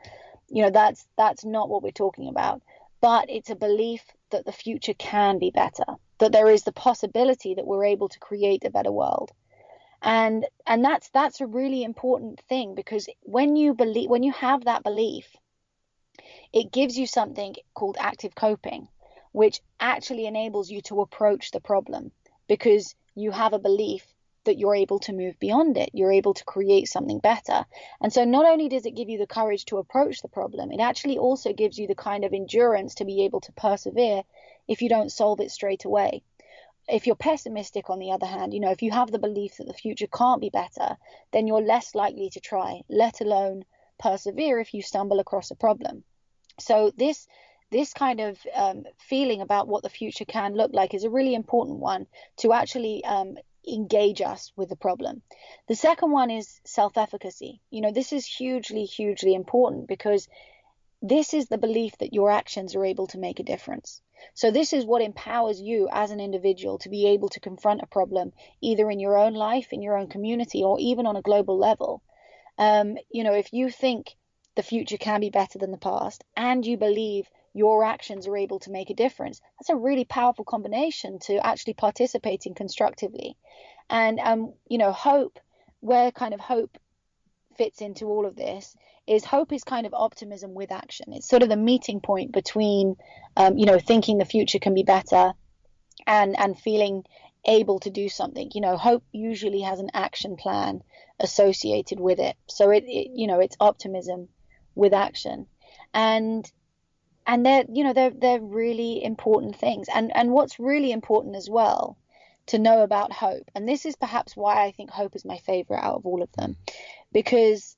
That's not what we're talking about. But it's a belief that the future can be better, that there is the possibility that we're able to create a better world. And that's a really important thing, because when you have that belief, it gives you something called active coping, which actually enables you to approach the problem, because you have a belief that you're able to move beyond it. You're able to create something better. And so not only does it give you the courage to approach the problem, it actually also gives you the kind of endurance to be able to persevere if you don't solve it straight away. If you're pessimistic, on the other hand, if you have the belief that the future can't be better, then you're less likely to try, let alone persevere if you stumble across a problem. So this kind of feeling about what the future can look like is a really important one to actually engage us with the problem. The second one is self-efficacy. This is hugely, hugely important, because this is the belief that your actions are able to make a difference. So this is what empowers you as an individual to be able to confront a problem, either in your own life, in your own community, or even on a global level. If you think the future can be better than the past, and you believe your actions are able to make a difference, that's a really powerful combination to actually participating constructively. And hope, where kind of hope fits into all of this, is hope is kind of optimism with action. It's sort of the meeting point between thinking the future can be better and feeling able to do something. Hope usually has an action plan associated with it. So it's optimism with action. And they're really important things. And what's really important as well to know about hope, and this is perhaps why I think hope is my favorite out of all of them, because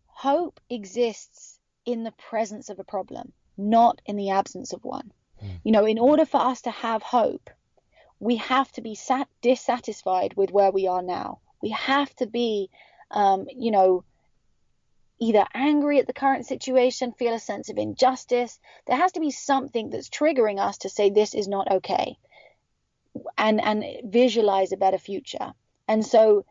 hope exists in the presence of a problem, not in the absence of one. In order for us to have hope, we have to be dissatisfied with where we are now. We have to be either angry at the current situation, feel a sense of injustice. There has to be something that's triggering us to say this is not okay, and visualize a better future. And so,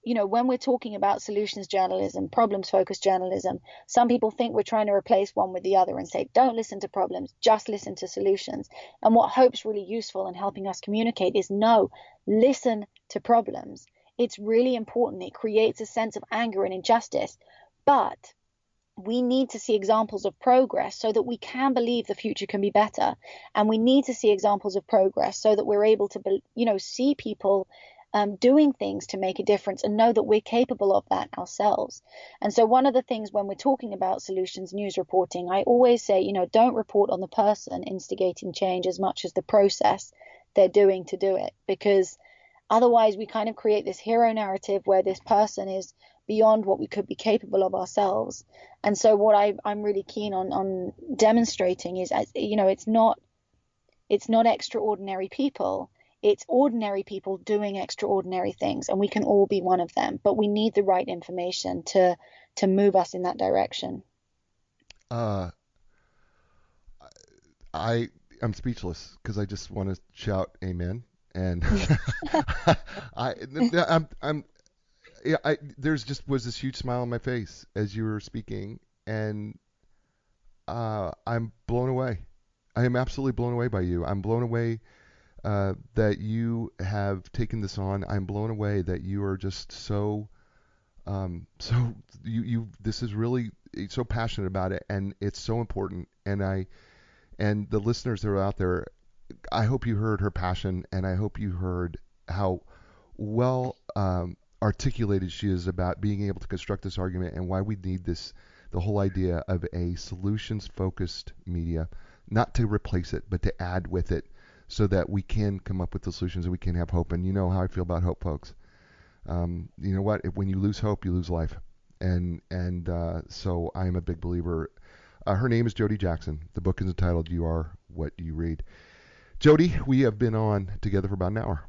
when we're talking about solutions journalism, problems focused journalism, some people think we're trying to replace one with the other and say, don't listen to problems, just listen to solutions. And what hope's really useful in helping us communicate is, no, listen to problems. It's really important. It creates a sense of anger and injustice. But we need to see examples of progress so that we can believe the future can be better. And we need to see examples of progress so that we're able to, see people doing things to make a difference, and know that we're capable of that ourselves. And so one of the things when we're talking about solutions news reporting, I always say, don't report on the person instigating change as much as the process they're doing to do it, because otherwise we kind of create this hero narrative where this person is beyond what we could be capable of ourselves. And so what I'm really keen on demonstrating is, it's not extraordinary people. It's ordinary people doing extraordinary things, and we can all be one of them. But we need the right information to move us in that direction. I'm speechless because I just want to shout amen. And there's just was this huge smile on my face as you were speaking, and I'm blown away. I am absolutely blown away by you. I'm blown away that you have taken this on. I'm blown away that you are just this is really so passionate about it, and it's so important. And the listeners that are out there, I hope you heard her passion, and I hope you heard how well articulated she is about being able to construct this argument and why we need the whole idea of a solutions-focused media, not to replace it, but to add with it so that we can come up with the solutions and we can have hope. And you know how I feel about hope, folks. You know what? When you lose hope, you lose life. And so I am a big believer. Her name is Jodie Jackson. The book is entitled You Are What You Read. Jodie, we have been on together for about an hour,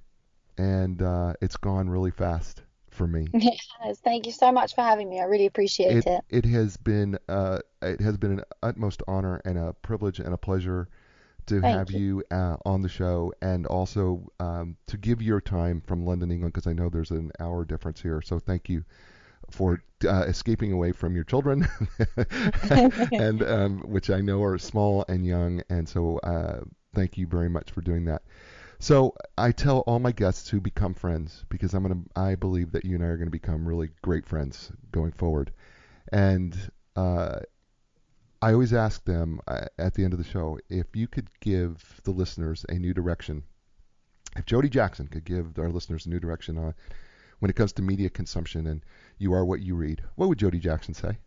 and it's gone really fast for me. Yes, thank you so much for having me. I really appreciate it. It has been an utmost honor and a privilege and a pleasure to have you on the show, and also to give your time from London, England, because I know there's an hour difference here. So thank you for escaping away from your children, and which I know are small and young, and so thank you very much for doing that. So I tell all my guests who become friends, because I believe that you and I are going to become really great friends going forward, and I always ask them at the end of the show, if you could give the listeners a new direction, if Jodie Jackson could give our listeners a new direction on when it comes to media consumption and you are what you read, what would Jodie Jackson say?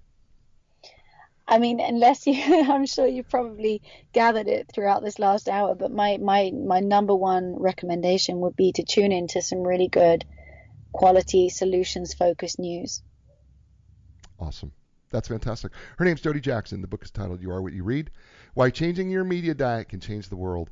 I mean, I'm sure you probably gathered it throughout this last hour, but my number one recommendation would be to tune into some really good quality solutions-focused news. Awesome. That's fantastic. Her name's Jodie Jackson. The book is titled You Are What You Read, Why Changing Your Media Diet Can Change the World.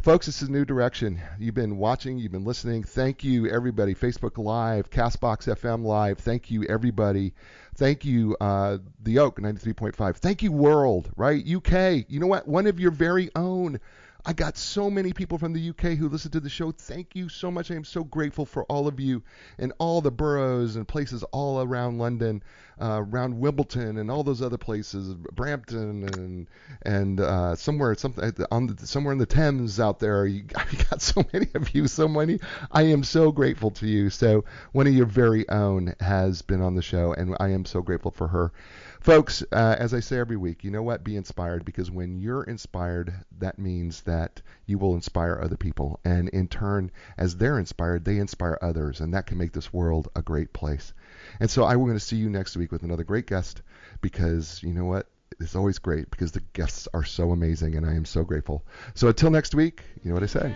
Folks, this is New Direction. You've been watching, you've been listening. Thank you, everybody. Facebook Live, Castbox FM Live. Thank you, everybody. Thank you, The Oak 93.5. Thank you, World, right? UK. You know what? One of your very own. I got so many people from the UK who listen to the show. Thank you so much. I am so grateful for all of you and all the boroughs and places all around London, around Wimbledon and all those other places, Brampton and somewhere in the Thames out there. I got so many of you, so many. I am so grateful to you. So one of your very own has been on the show, and I am so grateful for her. Folks, as I say every week, you know what? Be inspired, because when you're inspired, that means that you will inspire other people. And in turn, as they're inspired, they inspire others. And that can make this world a great place. And so I'm going to see you next week with another great guest, because you know what? It's always great because the guests are so amazing, and I am so grateful. So until next week, you know what I say.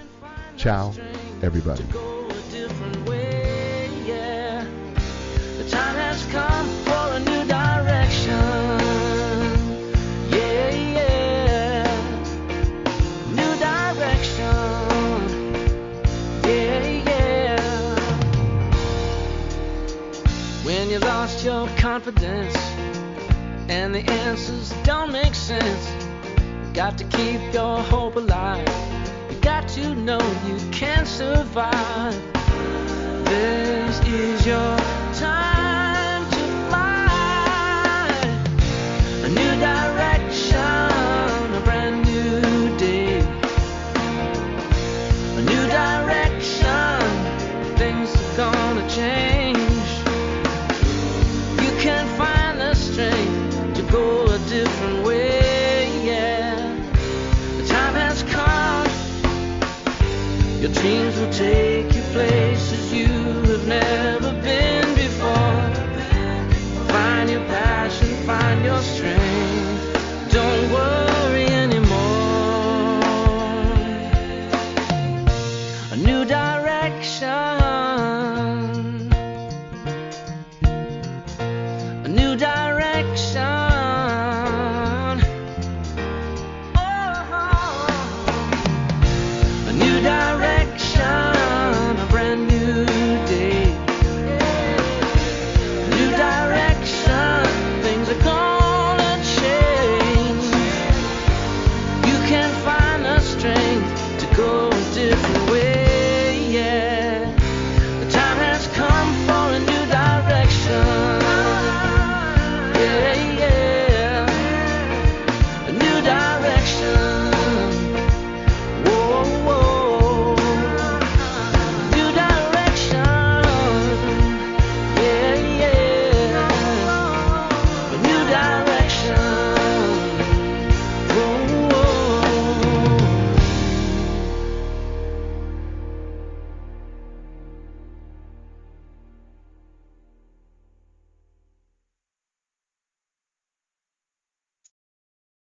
Ciao, everybody. The time has come for a new direction. Yeah, yeah. New direction. Yeah, yeah. When you lost your confidence and the answers don't make sense, you got to keep your hope alive. You got to know you can survive. This is your time to fly. A new direction, a brand new day. A new direction, things are gonna change. You can find the strength to go a different way, yeah. The time has come, your dreams will take you places.